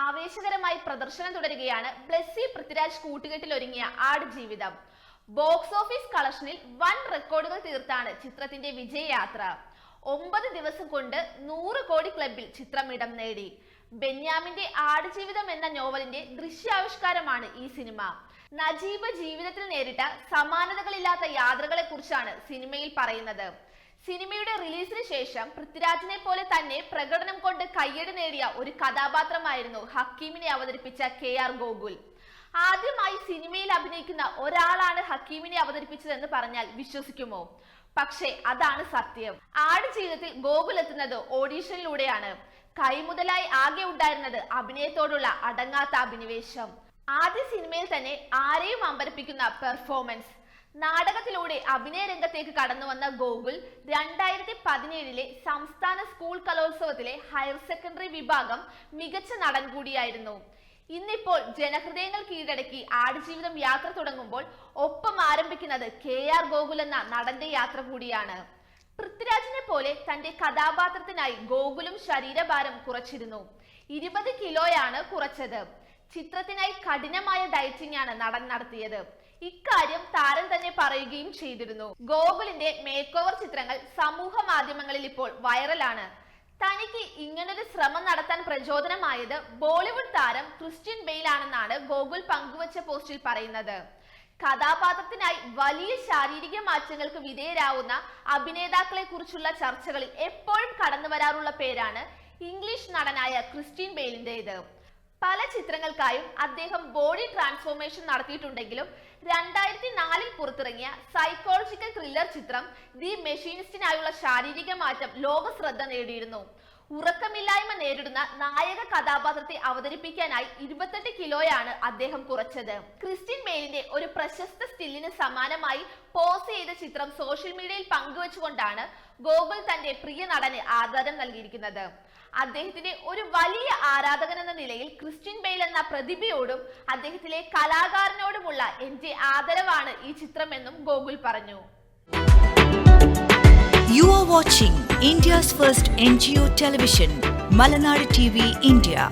ആവേശകരമായി പ്രദർശനം തുടരുകയാണ് Blessy Prithviraj കൂട്ടുകെട്ടിലൊരുങ്ങിയ Aadujeevitham. Box office കളക്ഷനിൽ വൻ റെക്കോർഡുകൾ തീർത്താണ് ചിത്രത്തിന്റെ വിജയയാത്ര. 9 ദിവസം കൊണ്ട് 100 കോടി ക്ലബിൽ ചിത്രം ഇടം നേടി. ബെന്യാമിന്റെ ആടുജീവിതം എന്ന നോവലിന്റെ ദൃശ്യാവിഷ്കാരമാണ് ഈ സിനിമ. നജീബ് ജീവിതത്തിൽ നേരിട്ട സമാനതകളില്ലാത്ത യാത്രകളെ കുറിച്ചാണ് സിനിമയിൽ പറയുന്നത്. സിനിമയുടെ റിലീസിന് ശേഷം പൃഥ്വിരാജിനെ പോലെ തന്നെ പ്രകടനം കൊണ്ട് കയ്യടി നേടിയ ഒരു കഥാപാത്രമായിരുന്നു ഹക്കീമിനെ അവതരിപ്പിച്ച KR ഗോകുൽ. ആദ്യമായി സിനിമയിൽ അഭിനയിക്കുന്ന ഒരാളാണ് ഹക്കീമിനെ അവതരിപ്പിച്ചതെന്ന് പറഞ്ഞാൽ വിശ്വസിക്കുമോ? പക്ഷേ അതാണ് സത്യം. ആടുജീവിതത്തിൽ ഗോകുൽ എത്തുന്നത് ഓഡീഷനിലൂടെയാണ്. കൈമുതലായി ആകെ ഉണ്ടായിരുന്നത് അഭിനയത്തോടുള്ള അടങ്ങാത്ത അഭിനിവേശം. ആദ്യ സിനിമയിൽ തന്നെ ആരെയും അമ്പരപ്പിക്കുന്ന പെർഫോമൻസ്. നാടകത്തിലൂടെ അഭിനയ രംഗത്തേക്ക് കടന്നു വന്ന ഗോകുൽ 2017 സംസ്ഥാന സ്കൂൾ കലോത്സവത്തിലെ ഹയർ സെക്കൻഡറി വിഭാഗം മികച്ച നടൻ കൂടിയായിരുന്നു. ഇന്നിപ്പോൾ ജനഹൃദയങ്ങൾ കീഴടക്കി ആടുജീവിതം യാത്ര തുടങ്ങുമ്പോൾ ഒപ്പം ആരംഭിക്കുന്നത് KR ഗോകുൽ എന്ന നടന്റെ യാത്ര കൂടിയാണ്. പൃഥ്വിരാജിനെ പോലെ തന്റെ കഥാപാത്രത്തിനായി ഗോകുലും ശരീരഭാരം കുറച്ചിരുന്നു. 20 കിലോയാണ് കുറച്ചത്. ചിത്രത്തിനായി കഠിനമായ ഡയറ്റിംഗ് ആണ് നടൻ നടത്തിയത്. ഇക്കാര്യം താരം തന്നെ പറയുകയും ചെയ്തിരുന്നു. ഗോകുലിന്റെ മേക്ക് ഓവർ ചിത്രങ്ങൾ സമൂഹ മാധ്യമങ്ങളിൽ ഇപ്പോൾ വൈറലാണ്. തനിക്ക് ഇങ്ങനൊരു ശ്രമം നടത്താൻ പ്രചോദനമായത് ബോളിവുഡ് താരം ക്രിസ്ത്യൻ ബെയിൽ ആണെന്നാണ് ഗോകുൽ പങ്കുവച്ച പോസ്റ്റിൽ പറയുന്നത്. കഥാപാത്രത്തിനായി വലിയ ശാരീരിക മാറ്റങ്ങൾക്ക് വിധേയരാവുന്ന അഭിനേതാക്കളെ കുറിച്ചുള്ള ചർച്ചകളിൽ എപ്പോഴും കടന്നു വരാറുള്ള പേരാണ് ഇംഗ്ലീഷ് നടനായ ക്രിസ്ത്യൻ ബെയിലിന്റേത്. പല ചിത്രങ്ങൾക്കായും അദ്ദേഹം ബോഡി ട്രാൻസ്ഫോർമേഷൻ നടത്തിയിട്ടുണ്ടെങ്കിലും 2004 പുറത്തിറങ്ങിയ സൈക്കോളജിക്കൽ ത്രില്ലർ ചിത്രം ദി മെഷീനിസ്റ്റിനായുള്ള ശാരീരിക മാറ്റം ലോക ശ്രദ്ധ നേടിയിരുന്നു. ഉറക്കമില്ലായ്മ നേരിടുന്ന നായക കഥാപാത്രത്തെ അവതരിപ്പിക്കാനായി 28 കിലോയാണ് അദ്ദേഹം കുറച്ചത്. ക്രിസ്ത്യൻ ബെയിലിന്റെ ഒരു പ്രശസ്ത സ്റ്റില്ലിന് സമാനമായി പോസ് ചെയ്ത ചിത്രം സോഷ്യൽ മീഡിയയിൽ പങ്കുവച്ചുകൊണ്ടാണ് ഗോകുൽ തന്റെ പ്രിയ നടന് ആദരം നൽകിയിരിക്കുന്നത്. അദ്ദേഹത്തിന്റെ ഒരു വലിയ ആരാധകൻ എന്ന നിലയിൽ ക്രിസ്ത്യൻ ബെയിൽ എന്ന പ്രതിഭയോടും അദ്ദേഹത്തിലെ കലാകാരനോടുമുള്ള എന്റെ ആദരവാണ് ഈ ചിത്രമെന്നും ഗോകുൽ പറഞ്ഞു. You are watching India's first NGO television, Malanadu TV India.